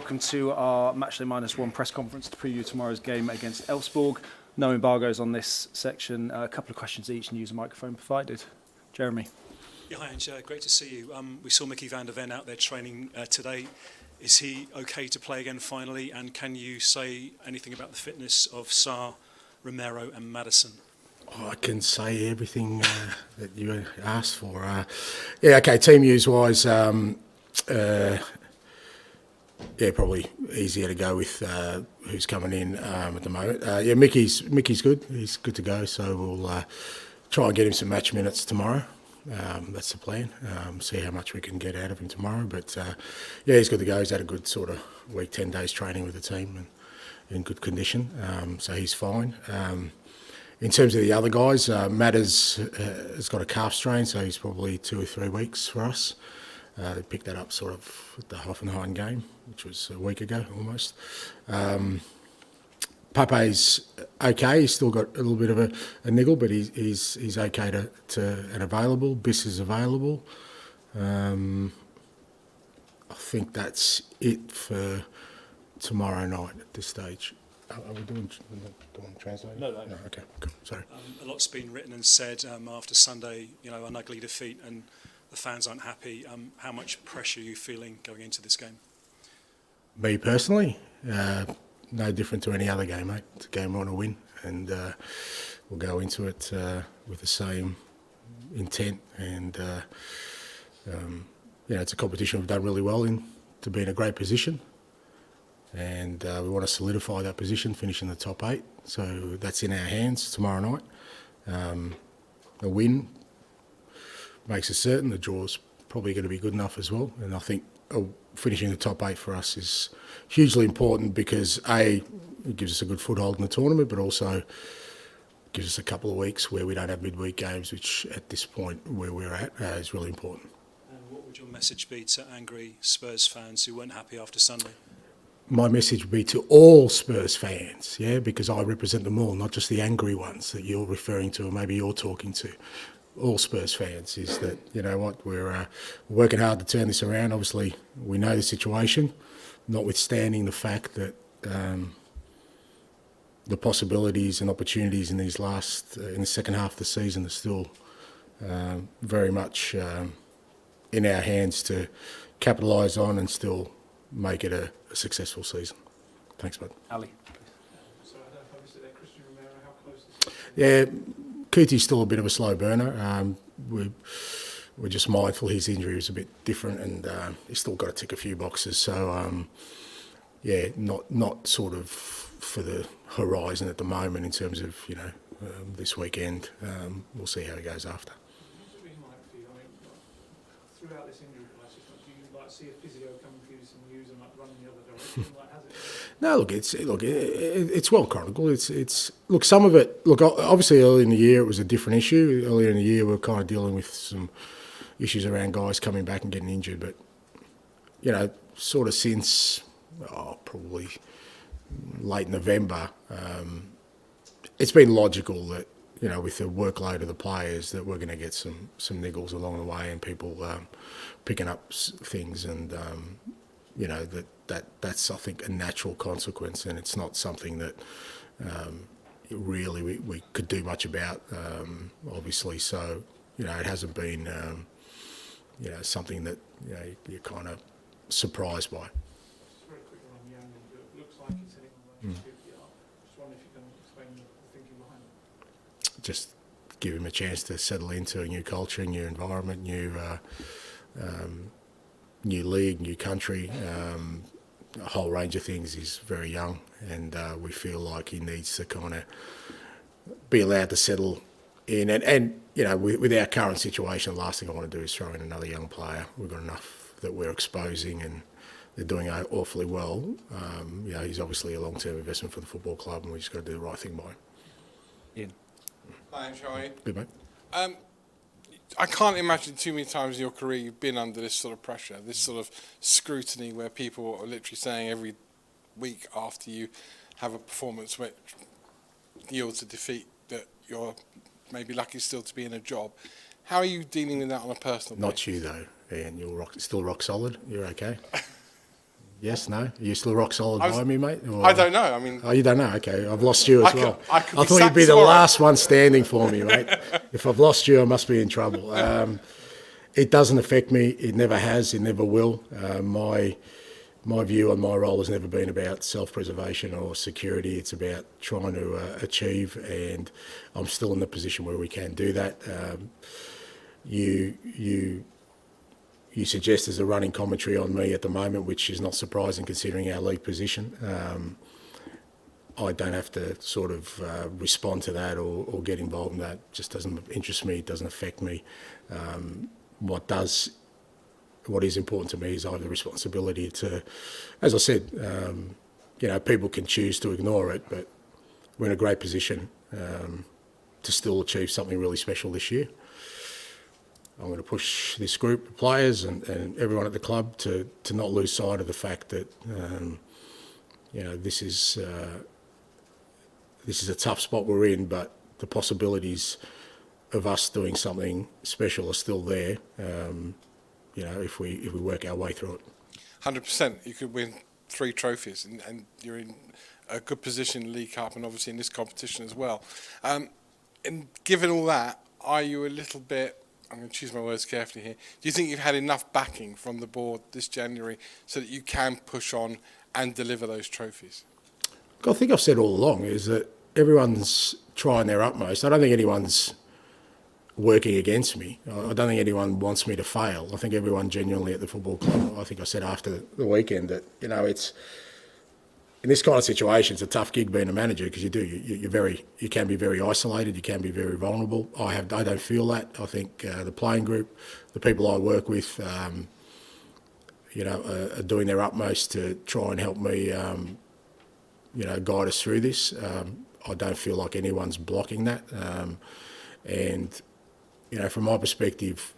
welcome to our Matchday -1 press conference to preview tomorrow's game against Elfsborg. No embargoes on this section. A couple of questions each and use a microphone provided. Jeremy. Yeah, hi Ange, great to see you. We saw Mickey van der Ven out there training today. Is he okay to play again finally? And can you say anything about the fitness of Sarr, Romero and Maddison? I can say everything that you asked for. Yeah, okay, team use-wise, probably easier to go with who's coming in at the moment. Mickey's good. He's good to go, so we'll try and get him some match minutes tomorrow. That's the plan. See how much we can get out of him tomorrow. But he's good to go. He's had a good sort of week, 10 days training with the team and in good condition. So he's fine. In terms of the other guys, Matt has got a calf strain, so he's probably 2 or 3 weeks for us. They picked that up sort of at the Hoffenheim game, which was a week ago almost. Pape's okay. He's still got a little bit of a niggle, but he's okay and available. Biss is available. I think that's it for tomorrow night at this stage. Are we doing translating? No. Okay, cool. Sorry. A lot's been written and said after Sunday, an ugly defeat, and the fans aren't happy. How much pressure are you feeling going into this game? Me personally, no different to any other game, mate. It's a game we want to win, and we'll go into it with the same intent. And it's a competition we've done really well in to be in a great position. And we want to solidify that position, finish in the top 8. So that's in our hands tomorrow night. A win makes it certain. The draw's probably going to be good enough as well. And I think finishing the top 8 for us is hugely important because, A, it gives us a good foothold in the tournament, but also gives us a couple of weeks where we don't have midweek games, which at this point where we're at is really important. And what would your message be to angry Spurs fans who weren't happy after Sunday? My message would be to all Spurs fans, because I represent them all, not just the angry ones that you're referring to or maybe you're talking to. All Spurs fans is that, we're working hard to turn this around. Obviously, we know the situation, notwithstanding the fact that the possibilities and opportunities in these in the second half of the season are still very much in our hands to capitalise on and still make it a successful season. Thanks, bud. Ali. So I don't know if I missed it there. Christian Romero, how close is he? Yeah, Kuti's still a bit of a slow burner. We're just mindful his injury was a bit different and he's still got to tick a few boxes. So, not sort of for the horizon at the moment in terms of, this weekend. We'll see how he goes after. Throughout this injury crisis, do you see a physio coming through some news and running the other direction? No, it's well chronicled. Some of it. Obviously, early in the year it was a different issue. Earlier in the year we were kind of dealing with some issues around guys coming back and getting injured. But sort of since probably late November, it's been logical that with the workload of the players that we're going to get some niggles along the way and people picking up things and that's I think a natural consequence and it's not something that really we could do much about obviously. So it hasn't been something that you're kind of surprised by. Just very quick on Young, it looks like he's heading on the way to QPR. Just wondering if you can explain the thinking behind it. Just give him a chance to settle into a new culture, new environment, new league, new country, a whole range of things. He's very young and we feel like he needs to kind of be allowed to settle in. And with our current situation, the last thing I want to do is throw in another young player. We've got enough that we're exposing and they're doing awfully well. He's obviously a long-term investment for the football club and we just got to do the right thing by him. Ian. Hi, Ange, how are you? Good, mate. I can't imagine too many times in your career you've been under this sort of pressure, this sort of scrutiny where people are literally saying every week after you have a performance which yields a defeat that you're maybe lucky still to be in a job. How are you dealing with that on a personal basis? Not you though, Ian. You're still rock solid. You're okay. Yes, no? Are you still rock solid by me, mate? Or... I don't know. I mean, oh, you don't know? Okay, I've lost you as well. I thought you'd be the last one standing for me, mate. If I've lost you, I must be in trouble. It doesn't affect me. It never has. It never will. My view on my role has never been about self-preservation or security. It's about trying to achieve, and I'm still in the position where we can do that. You suggest there's a running commentary on me at the moment, which is not surprising considering our league position. I don't have to sort of respond to that or get involved in that. It just doesn't interest me. It doesn't affect me. What is important to me is I have the responsibility to, as I said, people can choose to ignore it, but we're in a great position to still achieve something really special this year. I'm going to push this group of players and everyone at the club to not lose sight of the fact that this is a tough spot we're in, but the possibilities of us doing something special are still there. If we work our way through it. 100%. You could win 3 trophies, and you're in a good position in the League Cup and obviously in this competition as well. And given all that, are you a little bit, I'm going to choose my words carefully here, do you think you've had enough backing from the board this January so that you can push on and deliver those trophies? I think I've said all along is that everyone's trying their utmost. I don't think anyone's working against me. I don't think anyone wants me to fail. I think everyone genuinely at the football club, I think I said after the weekend that, it's, in this kind of situation, it's a tough gig being a manager because you can be very isolated, you can be very vulnerable. I don't feel that. I think the playing group, the people I work with, are doing their utmost to try and help me, guide us through this. I don't feel like anyone's blocking that. From my perspective,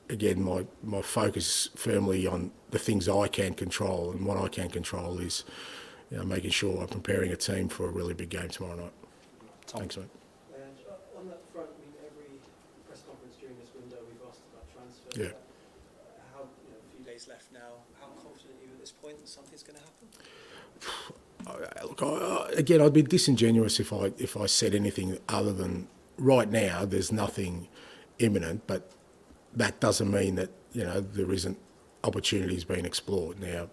again, my focus firmly on the things I can control, and what I can control is, making sure I'm preparing a team for a really big game tomorrow night. Thanks, mate. On that front, every press conference during this window we've asked about transfers. Yeah. How, a few days left now, how confident are you at this point that something's going to happen? Look, again, I'd be disingenuous if I said anything other than right now there's nothing imminent, but that doesn't mean that there isn't opportunities being explored. Now,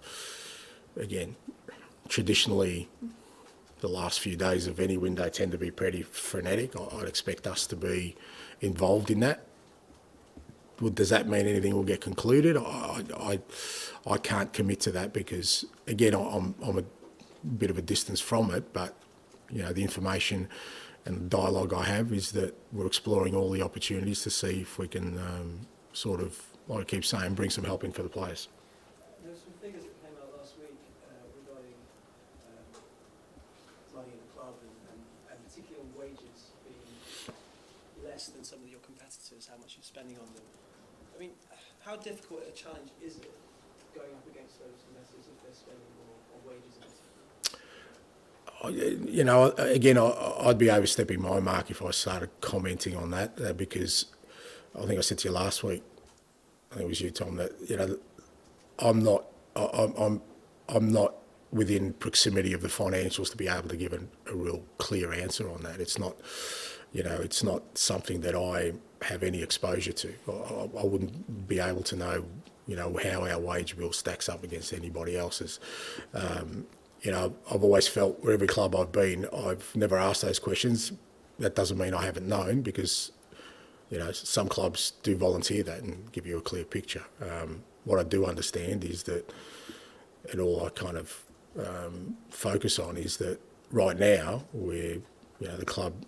again, traditionally the last few days of any window tend to be pretty frenetic. I'd expect us to be involved in that. Does that mean anything will get concluded? I can't commit to that because, again, I'm a bit of a distance from it, but the information and the dialogue I have is that we're exploring all the opportunities to see if we can like I keep saying, bring some help in for the players. There were some figures that came out last week regarding money in the club and particularly on wages being less than some of your competitors, how much you're spending on them. I mean, how difficult a challenge is it going up against those competitors if they're spending more on wages and Again, I'd be overstepping my mark if I started commenting on that because I think I said to you last week, I think it was you, Tom, that I'm not within proximity of the financials to be able to give a real clear answer on that. It's not, it's not something that I have any exposure to. I wouldn't be able to know, how our wage bill stacks up against anybody else's. I've always felt where every club I've been, I've never asked those questions. That doesn't mean I haven't known because, some clubs do volunteer that and give you a clear picture. What I do understand is that, and all I kind of focus on is that right now where, the club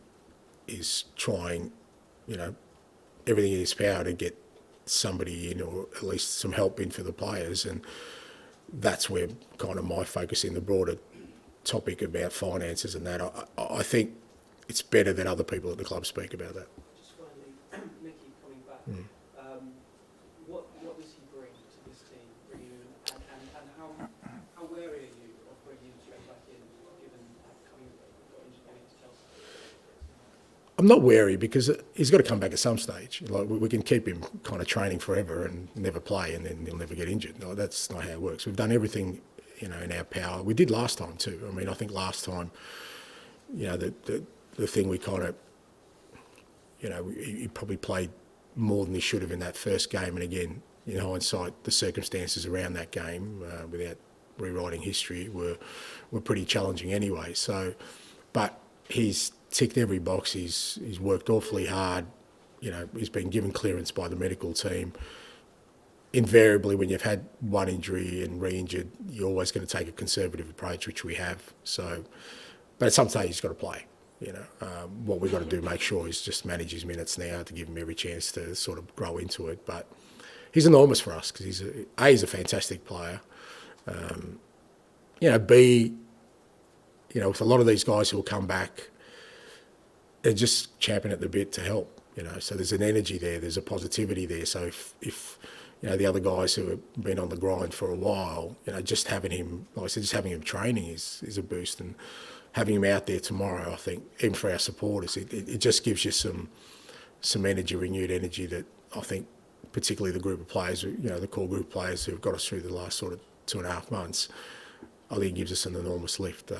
is trying, everything in its power to get somebody in or at least some help in for the players, and that's where kind of my focus in the broader topic about finances and that. I think it's better that other people at the club speak about that. just finally, Mickey coming back, what does he bring to this team, bringing you in, and how wary are you of bringing Joe back in, given coming got injured going into Chelsea? I'm not wary because he's got to come back at some stage. Like we can keep him kind of training forever and never play, and then he'll never get injured. No, that's not how it works. We've done everything in our power. We did last time too. I mean, I think last time, the thing we kind of, he probably played more than he should have in that first game. And again, in hindsight, the circumstances around that game, without rewriting history, were pretty challenging anyway. So, but he's ticked every box. He's worked awfully hard. He's been given clearance by the medical team. Invariably, when you've had one injury and re-injured, you're always going to take a conservative approach, which we have. So, but at some stage he's got to play. What we've got to do, make sure, is just manage his minutes now to give him every chance to sort of grow into it. But he's enormous for us because he's a fantastic player. B, with a lot of these guys who will come back, they're just champing at the bit to help. So there's an energy there, there's a positivity there. So if the other guys who have been on the grind for a while, just having him, like I said, just having him training is a boost, and having him out there tomorrow, I think, even for our supporters, it just gives you some energy, renewed energy that I think, particularly the group of players, the core group of players who've got us through the last sort of 2.5 months, I think it gives us an enormous lift.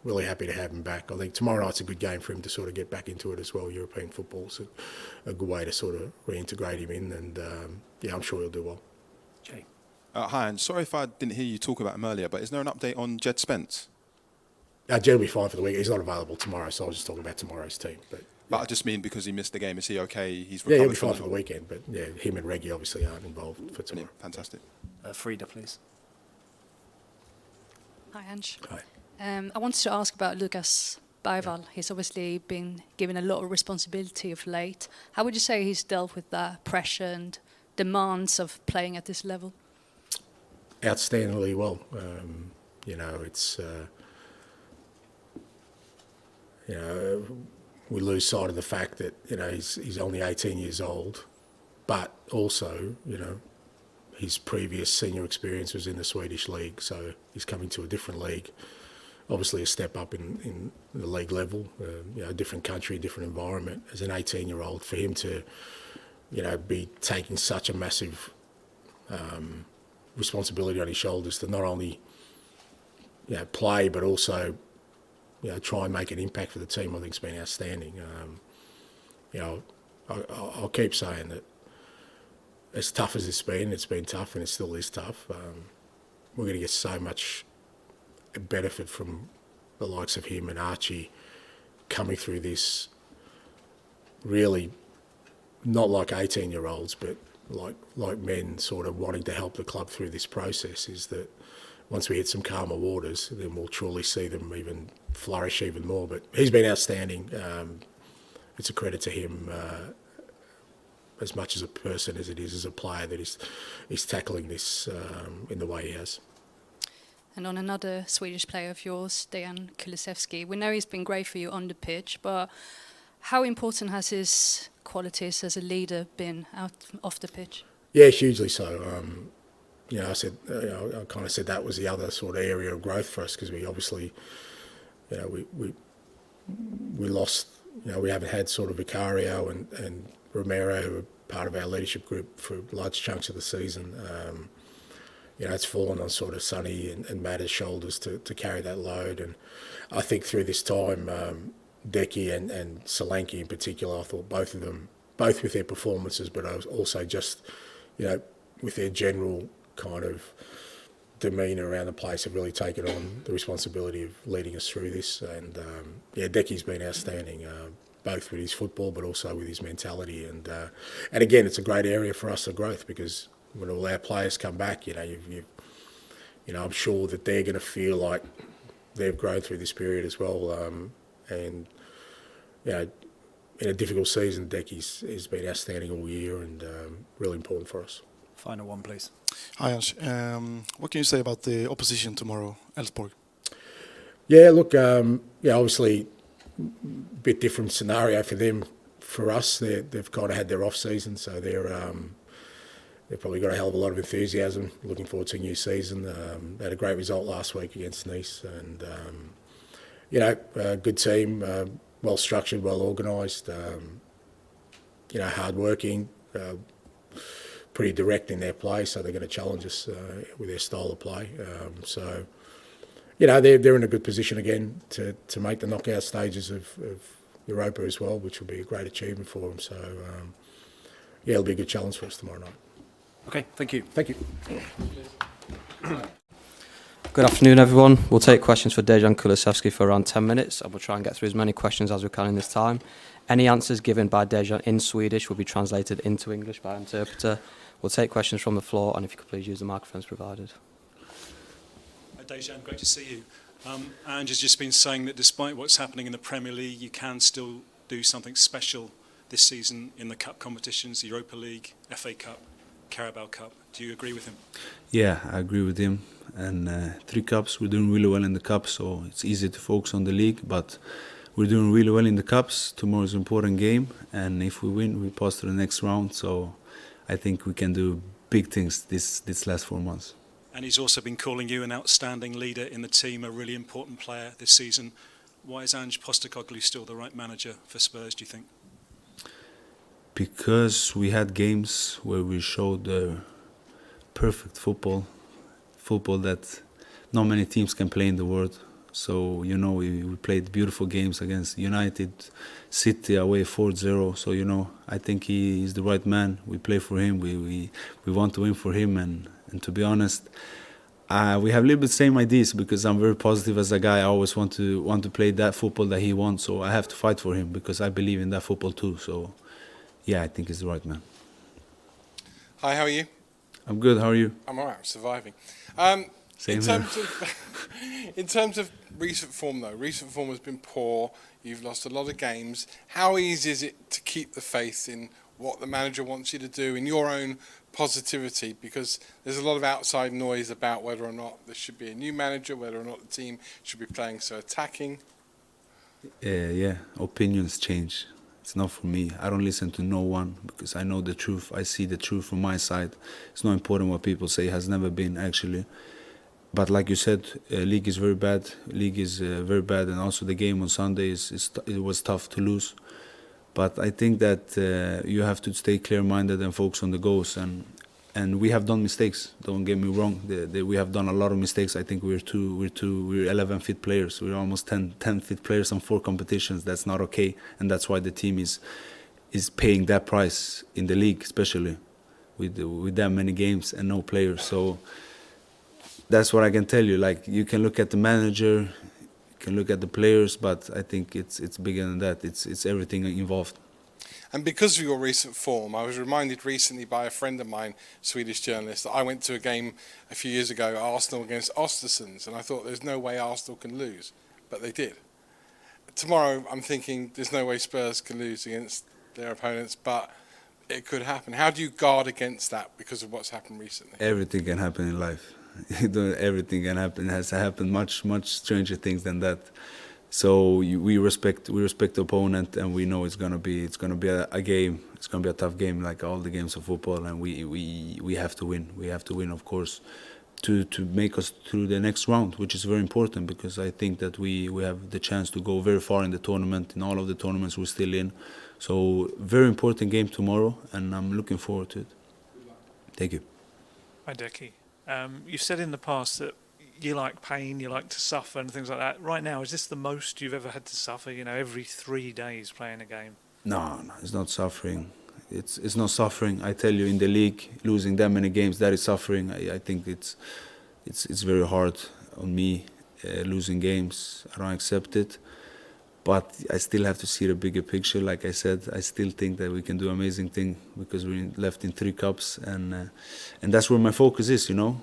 Really happy to have him back. I think tomorrow night's a good game for him to sort of get back into it as well. European football's a good way to sort of reintegrate him in, and I'm sure he'll do well. Jay. Hi, and sorry if I didn't hear you talk about him earlier, but is there an update on Jed Spence? Jed will be fine for the week. He's not available tomorrow, so I was just talking about tomorrow's team. But I just mean because he missed the game. Is he okay? He's recovered. Yeah, he'll be from fine for the weekend. But yeah, him and Reggie obviously aren't involved for tomorrow. Fantastic. Frida, please. Hi, Ange. Hi. I wanted to ask about Lucas Bergvall. He's obviously been given a lot of responsibility of late. How would you say he's dealt with that pressure and demands of playing at this level? Outstandingly well. We lose sight of the fact that he's only 18 years old, but also his previous senior experience was in the Swedish league, so he's coming to a different league. Obviously, a step up in the league level. A different country, different environment. As an 18-year-old, for him to be taking such a massive responsibility on his shoulders to not only play but also try and make an impact for the team, I think has been outstanding. I'll keep saying that as tough as it's been tough, and it still is tough. We're going to get so much benefit from the likes of him and Archie coming through this, really not like 18-year-olds, but like men sort of wanting to help the club through this process. Is that once we hit some calmer waters, then we'll truly see them even flourish even more. But he's been outstanding. It's a credit to him, as much as a person as it is as a player, that he's tackling this in the way he has. And on another Swedish player of yours, Dejan Kulusevski, we know he's been great for you on the pitch, but how important has his qualities as a leader been out off the pitch? Yeah, hugely so. I kind of said that was the other sort of area of growth for us, because we obviously, we lost. We haven't had sort of Vicario and Romero, who are part of our leadership group for large chunks of the season. It's fallen on sort of Sonny and Matt's shoulders to carry that load. And I think through this time, Decky and Solanke in particular, I thought both of them, both with their performances, but also just, with their general kind of demeanour around the place, have really taken on the responsibility of leading us through this. And Decky's been outstanding, both with his football but also with his mentality. And again, it's a great area for us of growth, because when all our players come back, I'm sure that they're going to feel like they've grown through this period as well. In a difficult season, Decky's has been outstanding all year, and really important for us. Final one, please. Hi, Ange. What can you say about the opposition tomorrow, Elfsborg? Yeah, look, obviously a bit different scenario for them. For us, they've kind of had their off-season, so they've probably got a hell of a lot of enthusiasm, looking forward to a new season. They had a great result last week against Nice, and, a good team, well-structured, well-organised, hard-working, pretty direct in their play, so they're going to challenge us with their style of play. So, you know, they're in a good position again to make the knockout stages of Europa as well, which will be a great achievement for them. So, yeah, it'll be a good challenge for us tomorrow night. Okay, thank you. Thank you. Good afternoon, everyone. We'll take questions for Dejan Kulusevski for around 10 minutes, and we'll try and get through as many questions as we can in this time. Any answers given by Dejan in Swedish will be translated into English by an interpreter. We'll take questions from the floor, and if you could please use the microphones provided. Dejan, great to see you. Ange has just been saying that despite what's happening in the Premier League, you can still do something special this season in the cup competitions, the Europa League, FA Cup, Carabao Cup. Do you agree with him? Yeah, I agree with him. And 3 cups, we're doing really well in the cup, so it's easy to focus on the league. But we're doing really well in the cups. Tomorrow's an important game, and if we win, we pass to the next round. So I think we can do big things this last 4 months. And he's also been calling you an outstanding leader in the team, a really important player this season. Why is Ange Postecoglou still the right manager for Spurs, do you think? Because we had games where we showed perfect football that not many teams can play in the world. So, you know, we played beautiful games against United, City away 4-0. So, you know, I think he is the right man. We play for him. We want to win for him. And to be honest, we have a little bit same ideas because I'm very positive as a guy. I always want to play that football that he wants. So I have to fight for him because I believe in that football too. So, yeah, I think he's the right man. Hi, how are you? I'm good. How are you? I'm all right. I'm surviving. Same In terms of recent form, though, recent form has been poor. You've lost a lot of games. How easy is it to keep the faith in what the manager wants you to do, in your own positivity? Because there's a lot of outside noise about whether or not there should be a new manager, whether or not the team should be playing so attacking. Yeah, opinions change. It's not for me. I don't listen to no one because I know the truth. I see the truth from my side. It's not important what people say. It has never been, actually. But like you said, league is very bad. League is very bad, and also the game on Sunday it was tough to lose. But I think that you have to stay clear-minded and focus on the goals. And we have done mistakes. Don't get me wrong. We have done a lot of mistakes. I think we're 11 fit players. We're almost 10 fit players on 4 competitions. That's not okay, and that's why the team is paying that price in the league, especially with that many games and no players. So that's what I can tell you. Like, you can look at the manager, you can look at the players, but I think it's bigger than that. It's everything involved. And because of your recent form, I was reminded recently by a friend of mine, Swedish journalist, that I went to a game a few years ago, Arsenal against Östersund, and I thought there's no way Arsenal can lose, but they did. Tomorrow, I'm thinking there's no way Spurs can lose against their opponents, but it could happen. How do you guard against that because of what's happened recently? Everything can happen in life. Everything can happen. It has happened much stranger things than that. So we respect the opponent, and we know it's gonna be a game. It's gonna be a tough game, like all the games of football, and we have to win. We have to win, of course, to make us through the next round, which is very important because I think that we have the chance to go very far in the tournament. In all of the tournaments we're still in, so very important game tomorrow, and I'm looking forward to it. Thank you. Hi, Decky. You've said in the past that you like pain, you like to suffer and things like that. Right now, is this the most you've ever had to suffer, you know, every 3 days playing a game? No, it's not suffering. It's not suffering. I tell you, in the league, losing that many games, that is suffering. I think it's very hard on me, losing games. I don't accept it. But I still have to see the bigger picture. Like I said, I still think that we can do amazing thing because we're left in 3 cups, and that's where my focus is, you know.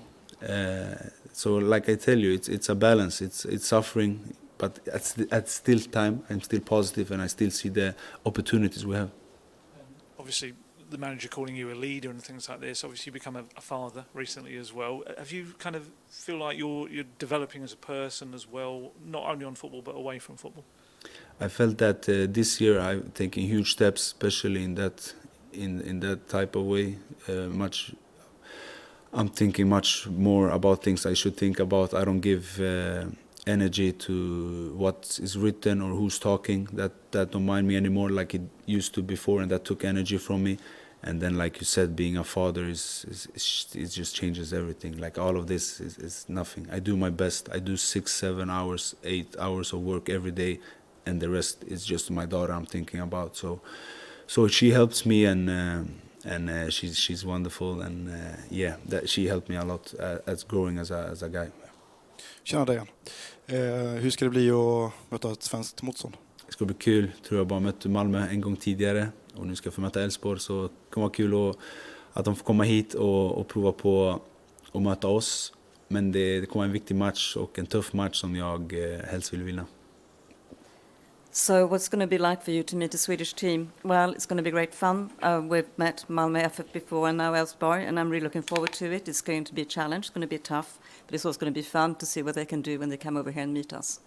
So, like I tell you, it's a balance. It's suffering, but at still time, I'm still positive, and I still see the opportunities we have. Obviously, the manager calling you a leader and things like this. Obviously, you become a father recently as well. Have you kind of feel like you're developing as a person as well, not only on football but away from football? I felt that this year I'm taking huge steps, especially in that type of way. I'm thinking much more about things I should think about. I don't give energy to what is written or who's talking. That don't mind me anymore like it used to before, and that took energy from me. And then, like you said, being a father it just changes everything. Like all of this is nothing. I do my best. I do 6, 7 hours, 8 hours of work every day, and the rest is just my daughter I'm thinking about. So she helps me, and she's wonderful, and that she helped me a lot as growing as a guy. Tjena Dejan. Hur ska det bli att möta ett svenskt motstånd? Det ska bli kul. Tror jag bara mött Malmö en gång tidigare och nu ska jag få möta Elfsborg, så det kommer vara kul att de får komma hit och prova på att möta oss. Men det kommer en viktig match och en tuff match som jag helst vill vinna. So what's going to be like for you to meet a Swedish team? Well, it's going to be great fun. We've met Malmö FF before and now Elfsborg, and I'm really looking forward to it. It's going to be a challenge. It's going to be tough, but it's also going to be fun to see what they can do when they come over here and meet us.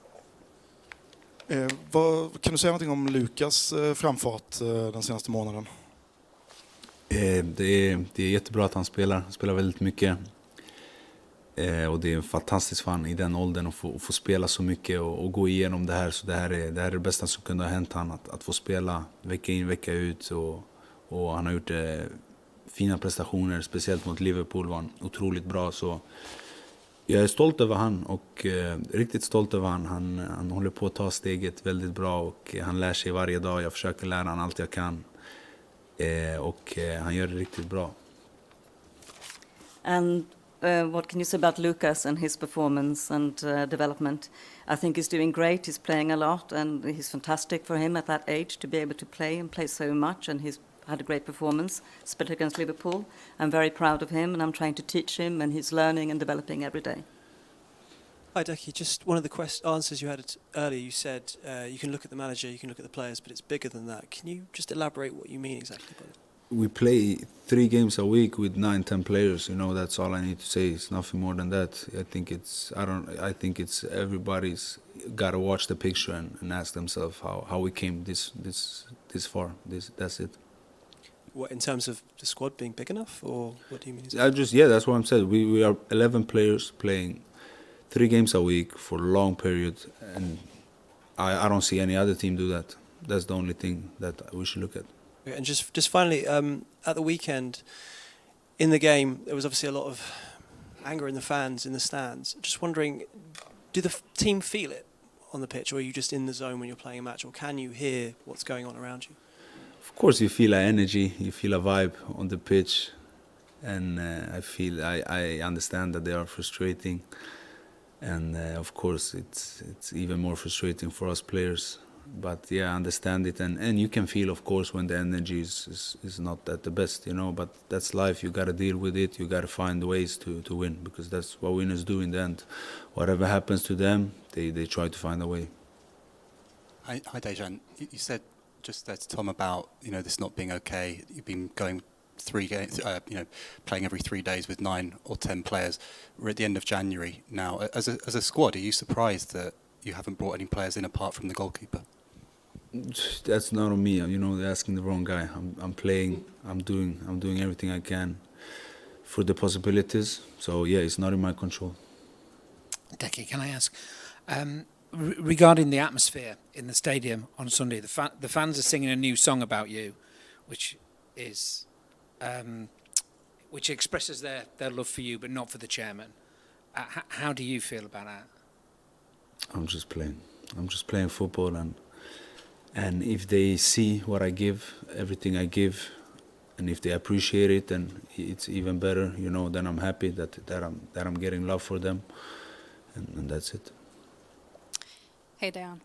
Kan du säga någonting om Lukas framfart den senaste månaden? Det är jättebra att han spelar väldigt mycket. Och det är fantastiskt fan i den åldern att få spela så mycket och gå igenom det här. Så det här är det bästa som kunde ha hänt han, att få spela vecka in, vecka ut. Och han har gjort fina prestationer, speciellt mot Liverpool var han otroligt bra. Så jag är stolt över han och riktigt stolt över han. Han håller på att ta steget väldigt bra och han lär sig varje dag. Jag försöker lära han allt jag kan. Och han gör det riktigt bra. And what can you say about Lucas and his performance and development? I think he's doing great. He's playing a lot, and he's fantastic for him at that age to be able to play so much. And he's had a great performance, especially against Liverpool. I'm very proud of him, and I'm trying to teach him, and he's learning and developing every day. Hi, Decky. Just one of the answers you had earlier, you said you can look at the manager, you can look at the players, but it's bigger than that. Can you just elaborate what you mean exactly by that? We play 3 games a week with 9-10 players. That's all I need to say. It's nothing more than that. I think it's everybody's got to watch the picture and ask themselves how we came this far. That's it. What, in terms of the squad being big enough, or what do you mean? That's what I'm saying. We are 11 players playing 3 games a week for a long period, and I don't see any other team do that. That's the only thing that we should look at. And just finally, at the weekend, in the game, there was obviously a lot of anger in the fans in the stands. Just wondering, do the team feel it on the pitch, or are you just in the zone when you're playing a match, or can you hear what's going on around you? Of course, you feel an energy, you feel a vibe on the pitch, and I understand that they are frustrating, and of course, it's even more frustrating for us players. But yeah, I understand it, and you can feel, of course, when the energy is not at the best, but that's life. You got to deal with it. You got to find ways to win, because that's what winners do in the end. Whatever happens to them, they try to find a way. Hi Dejan. You said just there to Tom about this not being okay. You've been going 3 games, playing every 3 days with 9 or 10 players. We're at the end of January now. As a squad, are you surprised that you haven't brought any players in apart from the goalkeeper? That's not on me. They're asking the wrong guy. I'm playing. I'm doing everything I can for the possibilities. So yeah, it's not in my control. Decky, can I ask, regarding the atmosphere in the stadium on Sunday, the fans are singing a new song about you, which expresses their love for you, but not for the chairman. How do you feel about that? I'm just playing football, and if they see what I give, everything I give, and if they appreciate it, then it's even better. Then I'm happy that I'm getting love for them, and that's it. Hej Dejan.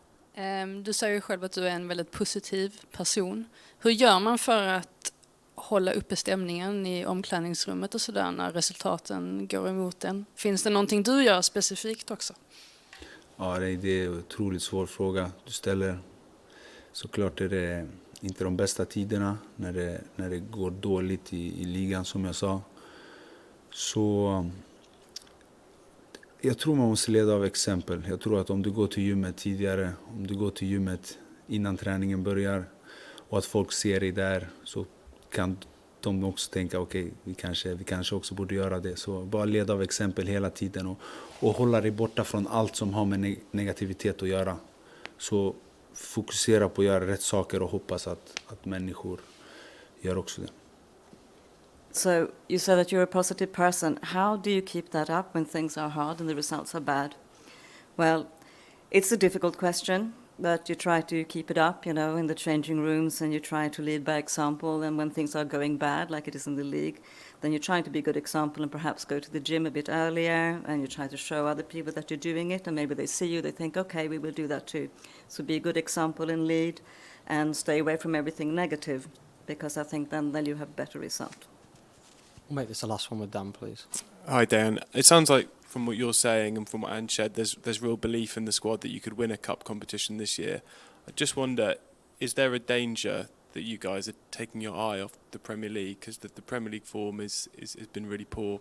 Du säger ju själv att du är en väldigt positiv person. Hur gör man för att hålla uppe stämningen i omklädningsrummet och sådär när resultaten går emot en? Finns det någonting du gör specifikt också? Ja, det är en otroligt svår fråga du ställer. Såklart är det inte de bästa tiderna när det går dåligt i ligan, som jag sa. Så jag tror man måste leda av exempel. Jag tror att om du går till gymmet tidigare, om du går till gymmet innan träningen börjar och att folk ser dig där, så kan de också tänka okej, vi kanske också borde göra det. Så bara leda av exempel hela tiden och hålla dig borta från allt som har med negativitet att göra. Så fokusera på att göra rätt saker och hoppas att människor gör också det. So you said that you're a positive person. How do you keep that up when things are hard and the results are bad? Well, it's a difficult question, but you try to keep it up, you know, in the changing rooms, and you try to lead by example. And when things are going bad, like it is in the league, then you're trying to be a good example and perhaps go to the gym a bit earlier, and you try to show other people that you're doing it, and maybe they see you, they think, okay, we will do that too. So be a good example and lead, and stay away from everything negative, because I think then you have a better result. We'll make this the last one with Dan, please. Hi, Dan. It sounds like from what you're saying and from what Ange said, there's real belief in the squad that you could win a cup competition this year. I just wonder, is there a danger that you guys are taking your eye off the Premier League, because the Premier League form has been really poor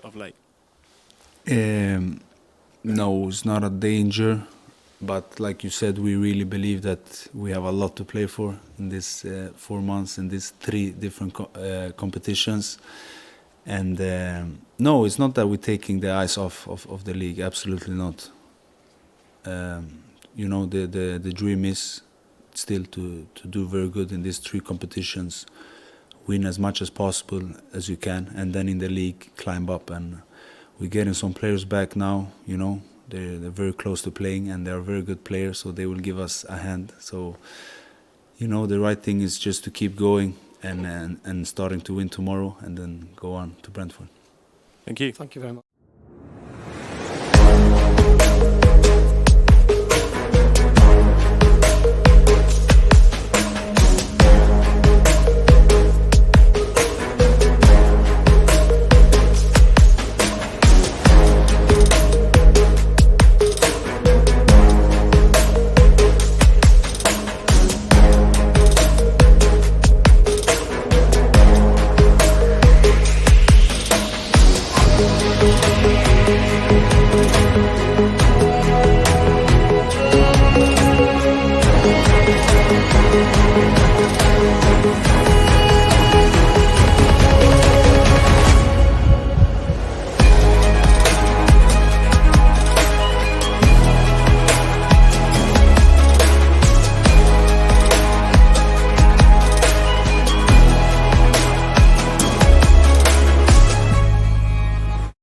of late? No, it's not a danger. But like you said, we really believe that we have a lot to play for in this 4 months, in these 3 different competitions. And no, it's not that we're taking the eyes off of the league. Absolutely not. You know, the dream is still to do very good in these 3 competitions, win as much as possible as you can, and then in the league climb up. And we're getting some players back now, you know. They're very close to playing, and they're very good players, so they will give us a hand. So, you know, the right thing is just to keep going and starting to win tomorrow, and then go on to Brentford. Thank you. Thank you very much.